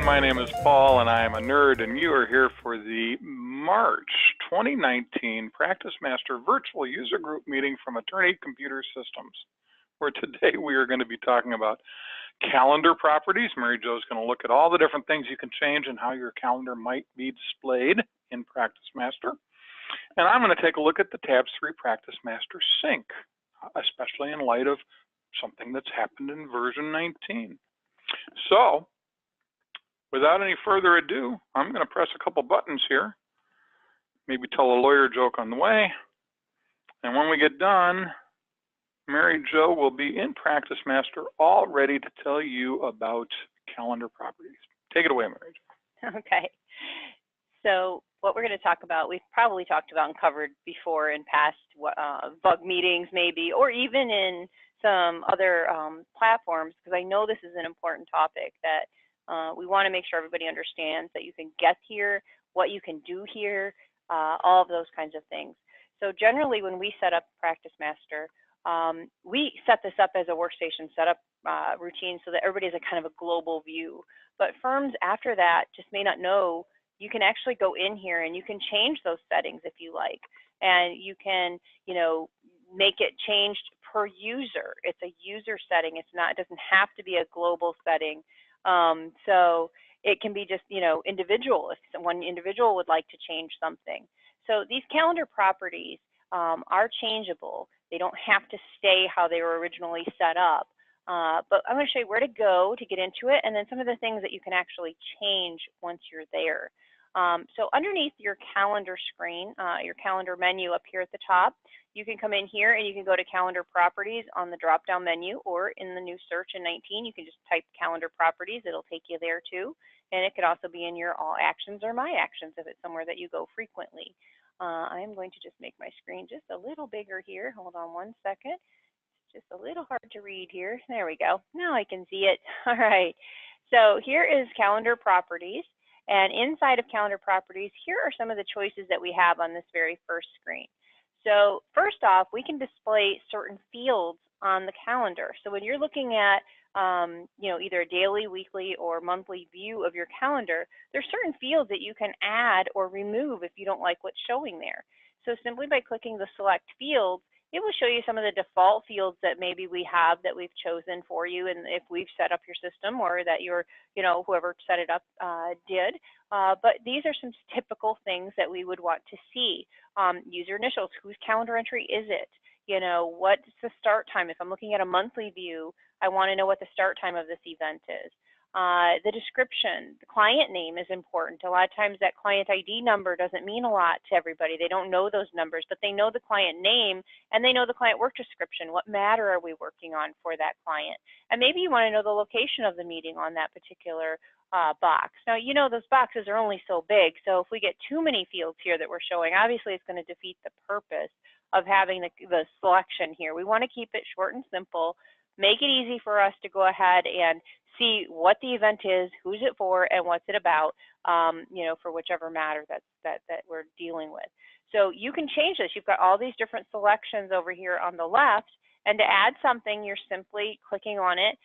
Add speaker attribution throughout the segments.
Speaker 1: everyone. My name is Paul, and I am a nerd, and you are here for the March 2019 PracticeMaster Virtual User Group meeting from Attorney Computer Systems, where today we are going to be talking about calendar properties. Mary Jo is going to look at all the different things you can change and how your calendar might be displayed in PracticeMaster. And I'm going to take a look at the Tabs3 PracticeMaster Sync, especially in light of something that's happened in version 19. So, without any further ado, I'm going to press a couple buttons here, maybe tell a lawyer joke on the way, and when we get done, Mary Jo will be in PracticeMaster all ready to tell you about calendar properties. Take it away, Mary Jo.
Speaker 2: Okay. So what we're going to talk about, we've probably talked about and covered before in past bug meetings maybe, or even in some other platforms, because I know this is an important topic that we want to make sure everybody understands that you can get here, what you can do here, all of those kinds of things. So generally when we set up PracticeMaster, we set this up as a workstation setup routine so that everybody has a kind of a global view. But firms after that just may not know you can actually go in here and you can change those settings if you like. And you can, make it changed per user. It's a user setting. It doesn't have to be a global setting. So it can be just, individual if one individual would like to change something. So these calendar properties are changeable. They don't have to stay how they were originally set up. But I'm going to show you where to go to get into it, and then some of the things that you can actually change once you're there. So underneath your calendar screen, your calendar menu up here at the top, you can come in here and you can go to calendar properties on the drop-down menu, or in the new search in 19, you can just type calendar properties. It'll take you there too. And it could also be in your all actions or my actions if it's somewhere that you go frequently. I'm going to just make my screen just a little bigger here. Hold on one second. It's just a little hard to read here. There we go. Now I can see it. All right. So here is calendar properties. And inside of calendar properties, here are some of the choices that we have on this very first screen. So first off, we can display certain fields on the calendar. So when you're looking at either a daily, weekly, or monthly view of your calendar, there's certain fields that you can add or remove if you don't like what's showing there. So simply by clicking the select fields, it will show you some of the default fields that maybe we have that we've chosen for you, and if we've set up your system or that your, whoever set it up did. But these are some typical things that we would want to see. User initials, whose calendar entry is it? What's the start time? If I'm looking at a monthly view, I want to know what the start time of this event is. The description, the client name is important. A lot of times that client ID number doesn't mean a lot to everybody. They don't know those numbers, but they know the client name and they know the client work description. What matter are we working on for that client? And maybe you want to know the location of the meeting on that particular box. Now, those boxes are only so big, so if we get too many fields here that we're showing, obviously it's going to defeat the purpose of having the selection here. We want to keep it short and simple, make it easy for us to go ahead and see what the event is, who's it for, and what's it about, for whichever matter that we're dealing with. So you can change this. You've got all these different selections over here on the left, and to add something, you're simply clicking on it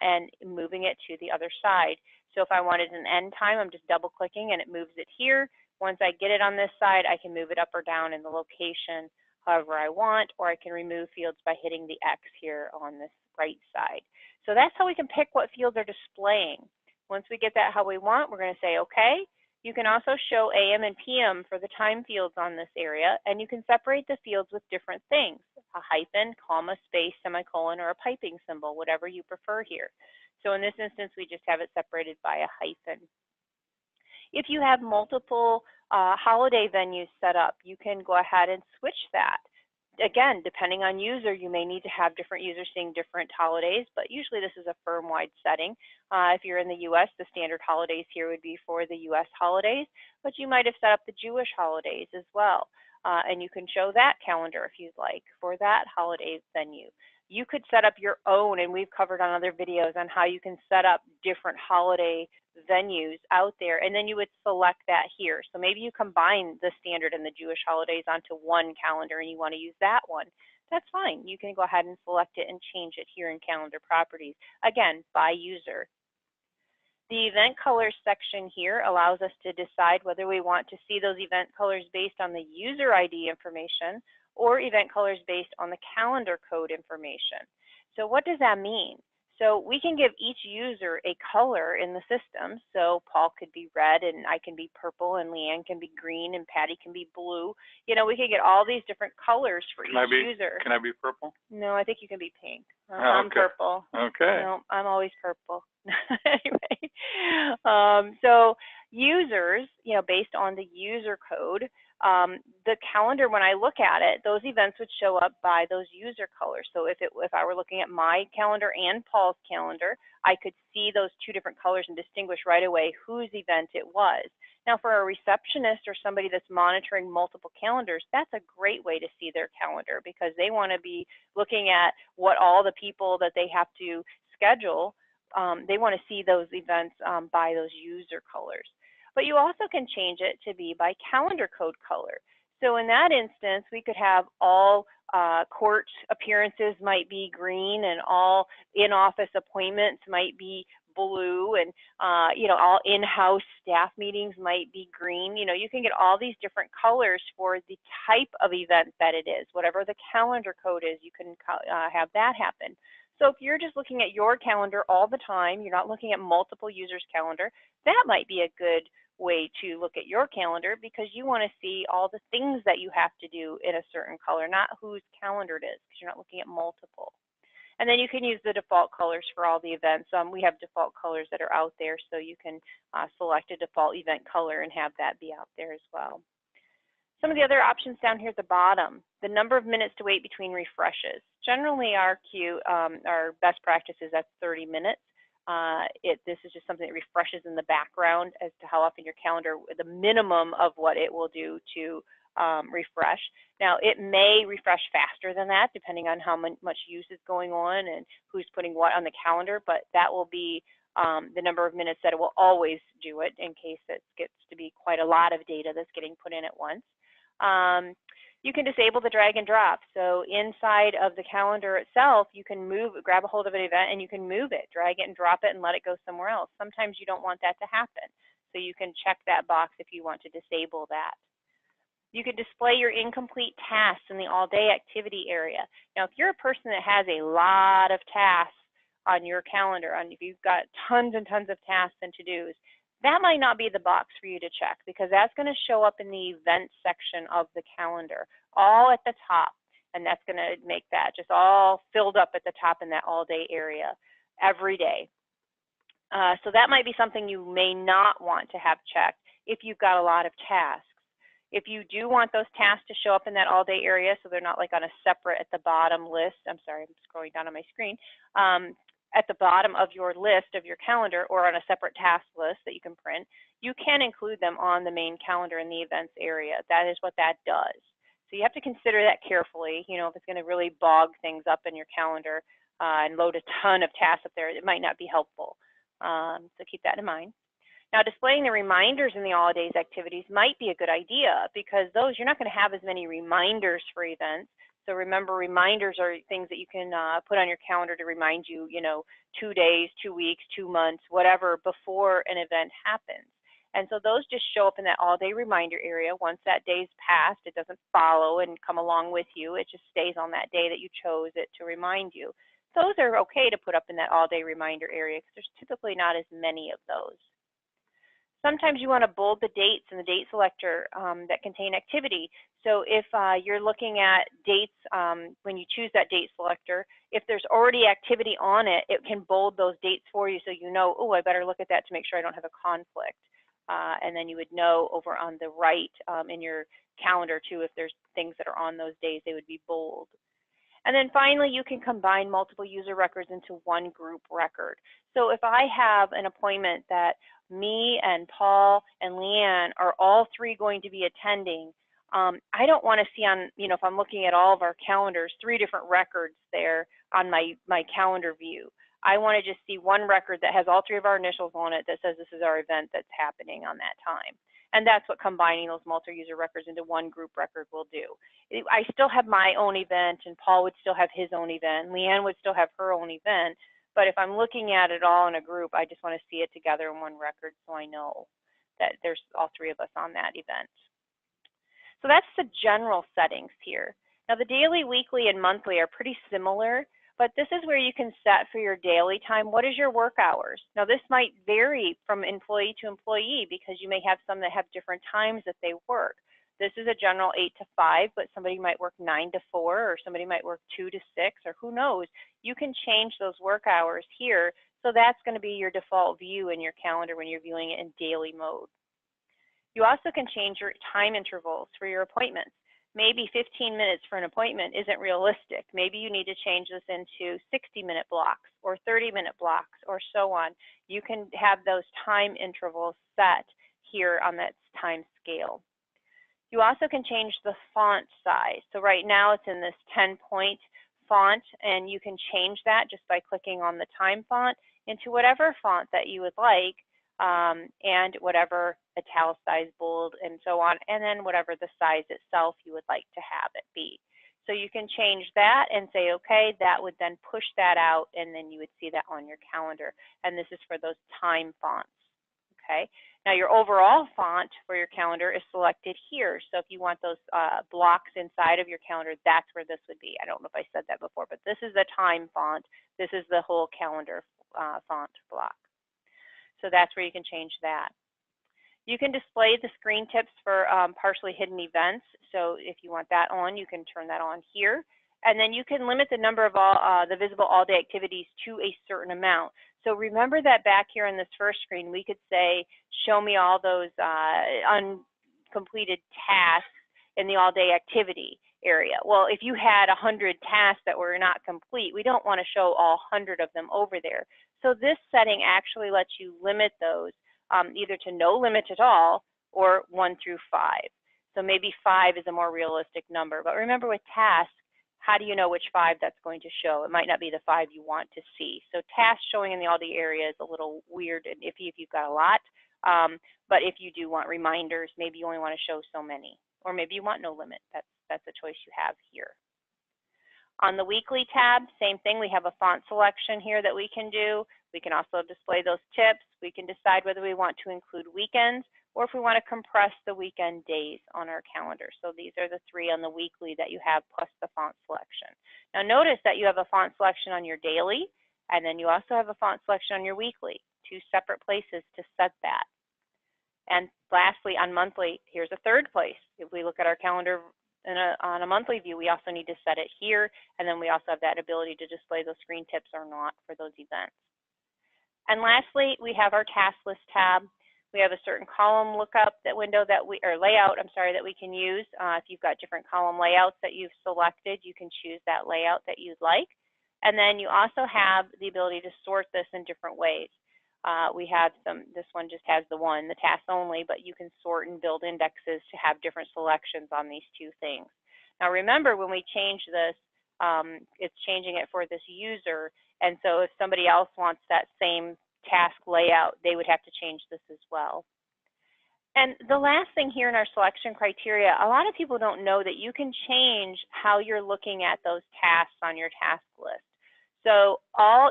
Speaker 2: and moving it to the other side. So if I wanted an end time, I'm just double clicking and it moves it here. Once I get it on this side, I can move it up or down in the location however I want, or I can remove fields by hitting the X here on this right side. So that's how we can pick what fields are displaying. Once we get that how we want, we're going to say OK. You can also show AM and PM for the time fields on this area, and you can separate the fields with different things, a hyphen, comma, space, semicolon, or a piping symbol, whatever you prefer here. So in this instance, we just have it separated by a hyphen. If you have multiple holiday venues set up, you can go ahead and switch that. Again, depending on user, you may need to have different users seeing different holidays, but usually this is a firm-wide setting. If you're in the U.S., the standard holidays here would be for the U.S. holidays, but you might have set up the Jewish holidays as well. And you can show that calendar if you'd like for that holiday venue. You could set up your own, and we've covered on other videos on how you can set up different holiday venues out there, and then you would select that here. So maybe you combine the standard and the Jewish holidays onto one calendar and you want to use that one. That's fine. You can go ahead and select it and change it here in calendar properties, again, by user. The event colors section here allows us to decide whether we want to see those event colors based on the user ID information or event colors based on the calendar code information. So what does that mean? So we can give each user a color in the system. So Paul could be red and I can be purple and Leanne can be green and Patty can be blue. You know, we can get all these different colors for each user.
Speaker 1: Can I be purple?
Speaker 2: No, I think you can be pink. I'm purple.
Speaker 1: Okay.
Speaker 2: No, I'm always purple. Anyway, so users, you know, based on the user code, the calendar, when I look at it, those events would show up by those user colors. So if I were looking at my calendar and Paul's calendar, I could see those two different colors and distinguish right away whose event it was. Now, for a receptionist or somebody that's monitoring multiple calendars, that's a great way to see their calendar because they want to be looking at what all the people that they have to schedule, they want to see those events by those user colors. But you also can change it to be by calendar code color. So in that instance, we could have all court appearances might be green and all in-office appointments might be blue, and you know, all in-house staff meetings might be green. You know, you can get all these different colors for the type of event that it is. Whatever the calendar code is, you can have that happen. So if you're just looking at your calendar all the time, you're not looking at multiple users' calendar, that might be a good way to look at your calendar because you want to see all the things that you have to do in a certain color, not whose calendar it is, because you're not looking at multiple. And then you can use the default colors for all the events. We have default colors that are out there, so you can select a default event color and have that be out there as well. Some of the other options down here at the bottom, the number of minutes to wait between refreshes. Generally, our best practice is at 30 minutes. This is just something that refreshes in the background as to how often your calendar, the minimum of what it will do to refresh. Now, it may refresh faster than that, depending on how much use is going on and who's putting what on the calendar, but that will be the number of minutes that it will always do it in case it gets to be quite a lot of data that's getting put in at once. You can disable the drag and drop. So inside of the calendar itself, you can grab a hold of an event and you can move it, drag it and drop it and let it go somewhere else. Sometimes you don't want that to happen. So you can check that box if you want to disable that. You can display your incomplete tasks in the all-day activity area. Now, if you're a person that has a lot of tasks on your calendar, if you've got tons and tons of tasks and to-dos, that might not be the box for you to check because that's going to show up in the event section of the calendar, all at the top. And that's going to make that just all filled up at the top in that all-day area every day. So that might be something you may not want to have checked if you've got a lot of tasks. If you do want those tasks to show up in that all-day area so they're not like on a separate at the bottom list, I'm sorry, I'm scrolling down on my screen, at the bottom of your list of your calendar or on a separate task list that you can print, you can include them on the main calendar in the events area. That is what that does. So you have to consider that carefully. You know, if it's going to really bog things up in your calendar and load a ton of tasks up there, it might not be helpful. So keep that in mind. Now, displaying the reminders in the all-days activities might be a good idea because those, you're not going to have as many reminders for events. So remember, reminders are things that you can put on your calendar to remind you, you know, 2 days, 2 weeks, 2 months, whatever, before an event happens. And so those just show up in that all-day reminder area. Once that day's passed, it doesn't follow and come along with you. It just stays on that day that you chose it to remind you. Those are okay to put up in that all-day reminder area because there's typically not as many of those. Sometimes you want to bold the dates in the date selector that contain activity. So if you're looking at dates, when you choose that date selector, if there's already activity on it, it can bold those dates for you so you know, oh, I better look at that to make sure I don't have a conflict. And then you would know over on the right in your calendar too, if there's things that are on those days, they would be bold. And then finally, you can combine multiple user records into one group record. So if I have an appointment that me and Paul and Leanne are all three going to be attending, I don't want to see on, you know, if I'm looking at all of our calendars, 3 different records there on my calendar view. I want to just see one record that has all 3 of our initials on it that says this is our event that's happening on that time. And that's what combining those multi-user records into one group record will do. I still have my own event, and Paul would still have his own event, and Leanne would still have her own event, But if I'm looking at it all in a group, I just want to see it together in one record so I know that there's all three of us on that event. So that's the general settings here. Now the daily, weekly, and monthly are pretty similar, but this is where you can set for your daily time. What is your work hours? Now this might vary from employee to employee because you may have some that have different times that they work. This is a general 8 to 5, but somebody might work 9 to 4, or somebody might work 2 to 6, or who knows. You can change those work hours here, so that's going to be your default view in your calendar when you're viewing it in daily mode. You also can change your time intervals for your appointments. Maybe 15 minutes for an appointment isn't realistic. Maybe you need to change this into 60-minute blocks or 30-minute blocks or so on. You can have those time intervals set here on that time scale. You also can change the font size. So right now it's in this 10-point font, and you can change that just by clicking on the time font into whatever font that you would like, and whatever italicized, bold, and so on, and then whatever the size itself you would like to have it be. So you can change that and say, okay, that would then push that out, and then you would see that on your calendar. And this is for those time fonts. Okay. Now your overall font for your calendar is selected here. So if you want those blocks inside of your calendar, that's where this would be. I don't know if I said that before, but this is the time font. This is the whole calendar font block. So that's where you can change that. You can display the screen tips for partially hidden events. So if you want that on, you can turn that on here. And then you can limit the number of the visible all-day activities to a certain amount. So remember that back here on this first screen, we could say, show me all those uncompleted tasks in the all-day activity area. Well, if you had 100 tasks that were not complete, we don't want to show all 100 of them over there. So this setting actually lets you limit those either to no limit at all or 1 through 5. So maybe 5 is a more realistic number. But remember with tasks, how do you know which 5 that's going to show? It might not be the 5 you want to see. So tasks showing in the all-day area is a little weird and iffy if you've got a lot. But if you do want reminders, maybe you only want to show so many. Or maybe you want no limit. That's a choice you have here. On the weekly tab, same thing. We have a font selection here that we can do. We can also display those tips. We can decide whether we want to include weekends or if we want to compress the weekend days on our calendar. So these are the 3 on the weekly that you have plus the font selection. Now notice that you have a font selection on your daily, and then you also have a font selection on your weekly, 2 separate places to set that. And lastly, on monthly, here's a third place. If we look at our calendar on a monthly view, we also need to set it here, and then we also have that ability to display those screen tips or not for those events. And lastly, we have our task list tab. We have a certain column lookup window that layout, that we can use. If you've got different column layouts that you've selected, you can choose that layout that you'd like. And then you also have the ability to sort this in different ways. We have this one just has the task only, but you can sort and build indexes to have different selections on these 2 things. Now remember, when we change this, it's changing it for this user, and so if somebody else wants that same task layout, they would have to change this as well. And the last thing here in our selection criteria, a lot of people don't know that you can change how you're looking at those tasks on your task list. So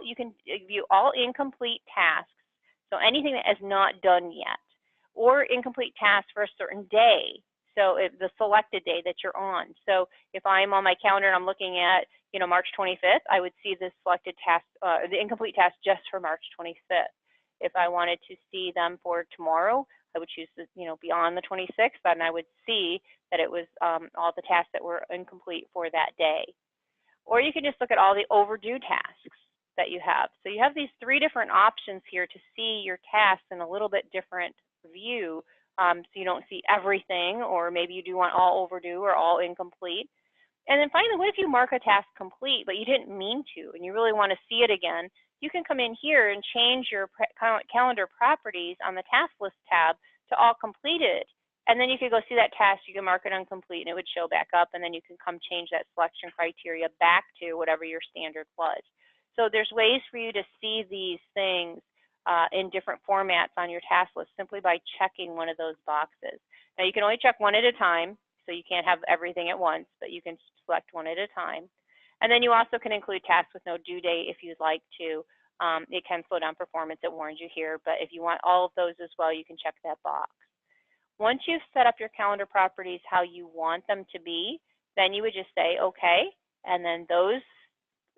Speaker 2: you can view all incomplete tasks, so anything that is not done yet, or incomplete tasks for a certain day. So if the selected day that you're on. So if I'm on my calendar and I'm looking at, March 25th, I would see the selected task, the incomplete task just for March 25th. If I wanted to see them for tomorrow, I would choose, beyond the 26th, and I would see that it was all the tasks that were incomplete for that day. Or you can just look at all the overdue tasks that you have. So you have these 3 different options here to see your tasks in a little bit different view, so you don't see everything, or maybe you do want all overdue or all incomplete. And then finally, what if you mark a task complete, but you didn't mean to, and you really want to see it again? You can come in here and change your calendar properties on the task list tab to all completed. And then you could go see that task, you can mark it incomplete, and it would show back up, and then you can come change that selection criteria back to whatever your standard was. So there's ways for you to see these things in different formats on your task list simply by checking one of those boxes. Now you can only check one at a time, so you can't have everything at once, but you can select one at a time. And then you also can include tasks with no due date if you'd like to. It can slow down performance. It warns you here, but if you want all of those as well, you can check that box. Once you've set up your calendar properties how you want them to be, then you would just say, okay, and then those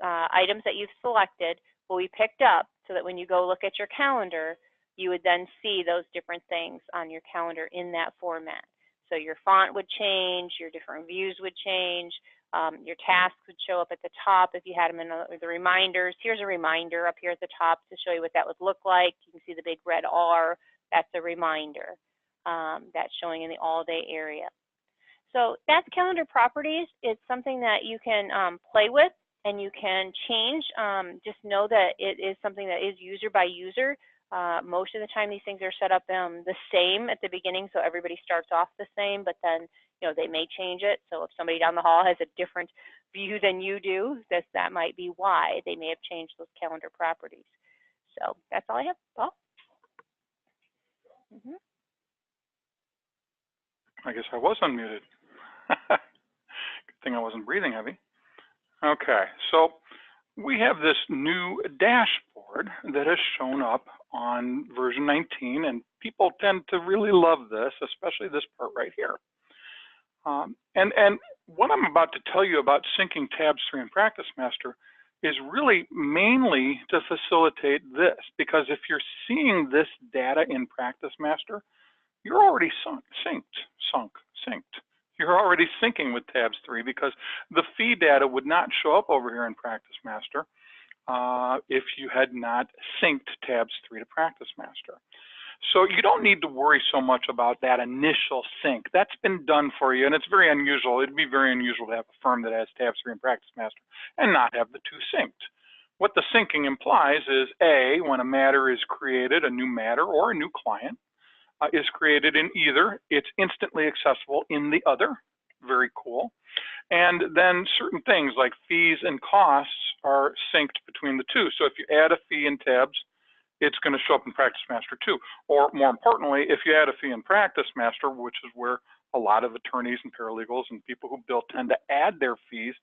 Speaker 2: items that you've selected will be picked up so that when you go look at your calendar, you would then see those different things on your calendar in that format. So your font would change, your different views would change, your tasks would show up at the top if you had them in the reminders. Here's a reminder up here at the top to show you what that would look like. You can see the big red R, that's a reminder. That's showing in the all-day area. So that's calendar properties. It's something that you can play with and you can change. Just know that it is something that is user by user. Most of the time these things are set up the same at the beginning, so everybody starts off the same, but then they may change it. So if somebody down the hall has a different view than you do, that might be why they may have changed those calendar properties. So that's all I have, Paul.
Speaker 1: I guess I was unmuted. Good thing I wasn't breathing heavy. Okay, so we have this new dashboard that has shown up on version 19, and people tend to really love this, especially this part right here. And what I'm about to tell you about syncing Tabs3 and PracticeMaster is really mainly to facilitate this, because if you're seeing this data in PracticeMaster, you're already synced. You're already syncing with Tabs3 because the fee data would not show up over here in PracticeMaster if you had not synced Tabs3 to PracticeMaster. So you don't need to worry so much about that initial sync. That's been done for you, and it's very unusual. It'd be very unusual to have a firm that has Tabs3 and PracticeMaster and not have the two synced. What the syncing implies is, A, when a matter is created, a new matter or a new client, is created in either, it's instantly accessible in the other, very cool. And then certain things like fees and costs are synced between the two. So if you add a fee in Tabs, it's going to show up in PracticeMaster too. Or more importantly, if you add a fee in PracticeMaster, which is where a lot of attorneys and paralegals and people who bill tend to add their fees,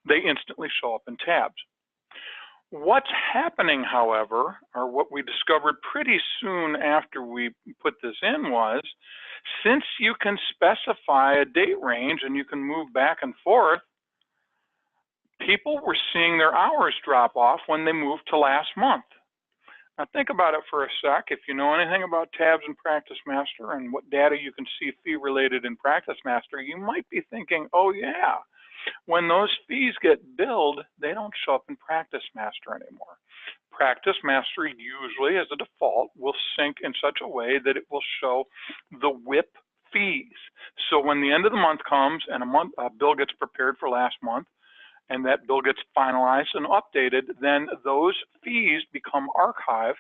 Speaker 1: they instantly show up in Tabs. What's happening, however, or what we discovered pretty soon after we put this in was, since you can specify a date range and you can move back and forth, people were seeing their hours drop off when they moved to last month. Now think about it for a sec. If you know anything about Tabs and PracticeMaster and what data you can see fee related in PracticeMaster, you might be thinking, oh yeah, when those fees get billed, they don't show up in PracticeMaster anymore. PracticeMaster usually, as a default, will sync in such a way that it will show the WIP fees. So when the end of the month comes and a bill gets prepared for last month, and that bill gets finalized and updated, then those fees become archived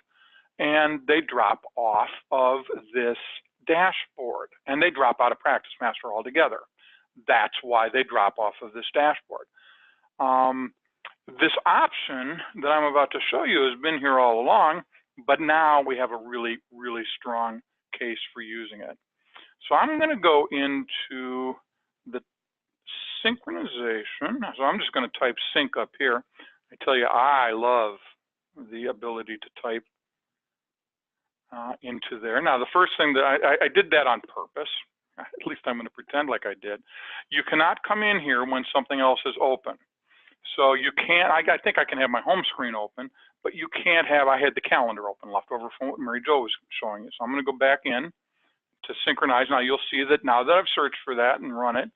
Speaker 1: and they drop off of this dashboard and they drop out of PracticeMaster altogether. That's why they drop off of this dashboard. This option that I'm about to show you has been here all along, but now we have a really, really strong case for using it. So I'm going to go into the synchronization. So I'm just going to type sync up here. I tell you, I love the ability to type into there. Now, the first thing that I did that on purpose. At least I'm going to pretend like I did. You cannot come in here when something else is open. So you can't, I think I can have my home screen open, but you can't have, I had the calendar open left over from what Mary Jo was showing you. So I'm going to go back in to synchronize. Now you'll see that now that I've searched for that and run it,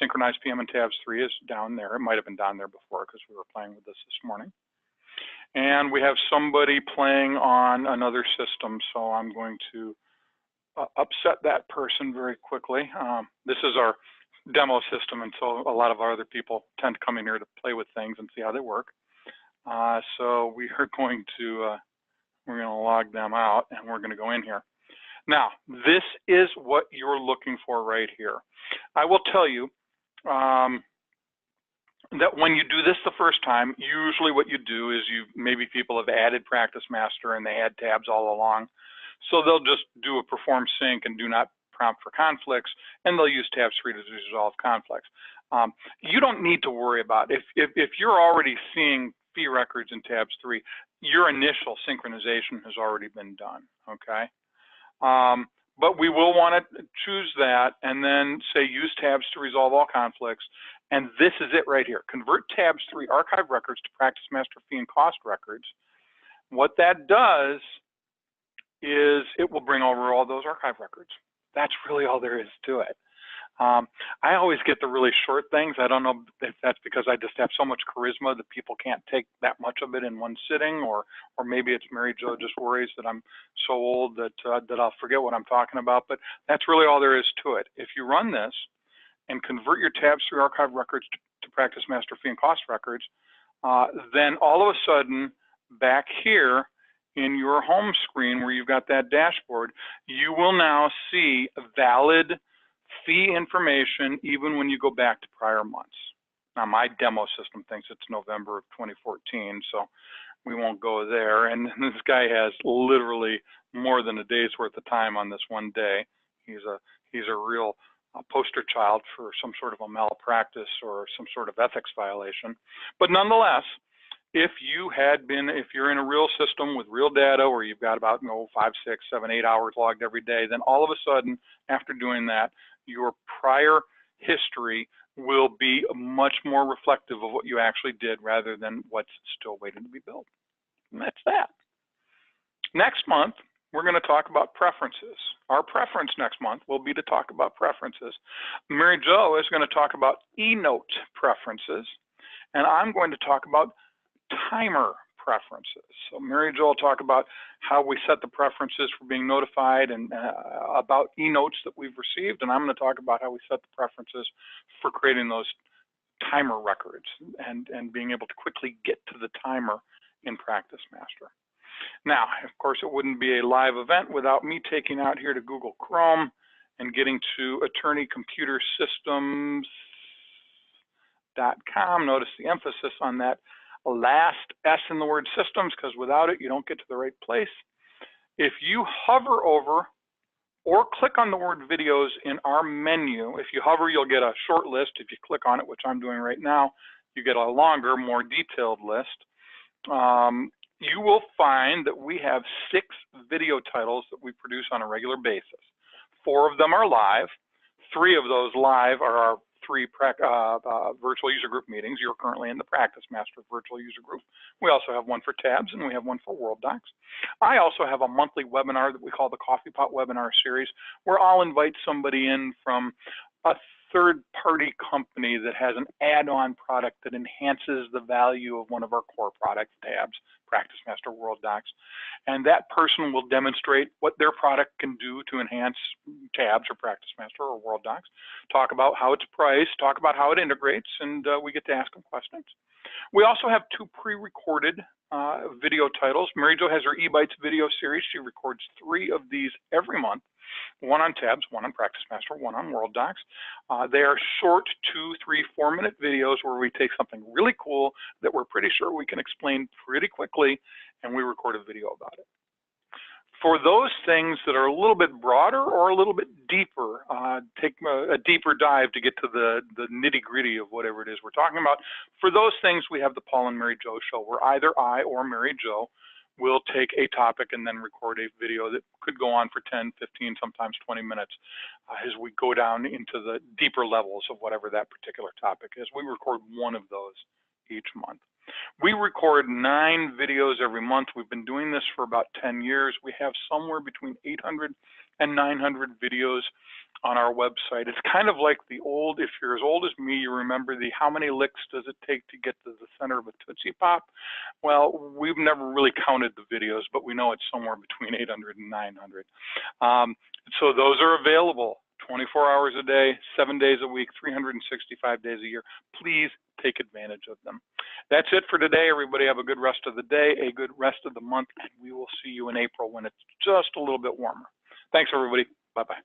Speaker 1: synchronize PM and Tabs3 is down there. It might have been down there before because we were playing with this morning. And we have somebody playing on another system. So I'm going to upset that person very quickly. This is our demo system, and so a lot of our other people tend to come in here to play with things and see how they work. So we are going to we're going to log them out, and we're going to go in here. Now, this is what you're looking for right here. I will tell you that when you do this the first time, usually what you do is maybe people have added PracticeMaster and they had tabs all along. So they'll just do a perform sync and do not prompt for conflicts, and they'll use Tabs3 to resolve conflicts. You don't need to worry about it. If you're already seeing fee records in Tabs3, your initial synchronization has already been done, okay? But we will want to choose that and then say use tabs to resolve all conflicts. And this is it right here. Convert Tabs3 archive records to PracticeMaster fee and cost records. What that does is it will bring over all those archive records. That's really all there is to it. I always get the really short things. I don't know if that's because I just have so much charisma that people can't take that much of it in one sitting, or maybe it's Mary Jo just worries that I'm so old that that I'll forget what I'm talking about. But that's really all there is to it. If you run this and convert your Tabs3 archive records to PracticeMaster fee and cost records, then all of a sudden back here in your home screen where you've got that dashboard, you will now see valid fee information even when you go back to prior months. Now my demo system thinks it's November of 2014, so we won't go there. And this guy has literally more than a day's worth of time on this one day. He's a real poster child for some sort of a malpractice or some sort of ethics violation. But nonetheless, if you're in a real system with real data where you've got about 5, 6, 7, 8 hours logged every day, then all of a sudden, after doing that, your prior history will be much more reflective of what you actually did rather than what's still waiting to be built. And that's that. Next month, we're going to talk about preferences. Our preference next month will be to talk about preferences. Mary Jo is going to talk about eNote preferences, and I'm going to talk about timer preferences. So Mary Jo will talk about how we set the preferences for being notified and about eNotes that we've received, and I'm going to talk about how we set the preferences for creating those timer records and being able to quickly get to the timer in PracticeMaster. Now, of course, it wouldn't be a live event without me taking out here to Google Chrome and getting to attorneycomputersystems.com. Notice the emphasis on that last S in the word systems, because without it, you don't get to the right place. If you hover over or click on the word videos in our menu, if you hover, you'll get a short list. If you click on it, which I'm doing right now, you get a longer, more detailed list. You will find that we have 6 video titles that we produce on a regular basis. 4 of them are live. 3 of those live are our 3 virtual user group meetings. You're currently in the PracticeMaster virtual user group. We also have one for Tabs, and we have one for World Docs. I also have a monthly webinar that we call the Coffee Pot Webinar Series, where I'll invite somebody in from a third-party company that has an add-on product that enhances the value of one of our core products, Tabs, PracticeMaster, World Docs. And that person will demonstrate what their product can do to enhance Tabs or PracticeMaster or World Docs, talk about how it's priced, talk about how it integrates, and we get to ask them questions. We also have 2 pre-recorded video titles. Mary Jo has her eBytes video series. She records 3 of these every month. 1 on Tabs, 1 on PracticeMaster, 1 on World Docs. They are short 2, 3, 4-minute videos where we take something really cool that we're pretty sure we can explain pretty quickly, and we record a video about it. For those things that are a little bit broader or a little bit deeper, take a deeper dive to get to the nitty-gritty of whatever it is we're talking about. For those things, we have the Paul and Mary Jo show, where either I or Mary Jo will take a topic and then record a video that could go on for 10, 15, sometimes 20 minutes as we go down into the deeper levels of whatever that particular topic is. We record 1 of those each month. We record 9 videos every month. We've been doing this for about 10 years. We have somewhere between 800 and 900 videos on our website. It's kind of like the old, if you're as old as me, you remember the how many licks does it take to get to the center of a Tootsie Pop? Well, we've never really counted the videos, but we know it's somewhere between 800 and 900. So those are available 24 hours a day, 7 days a week, 365 days a year. Please take advantage of them. That's it for today, everybody. Have a good rest of the day, a good rest of the month, and we will see you in April when it's just a little bit warmer. Thanks, everybody. Bye-bye.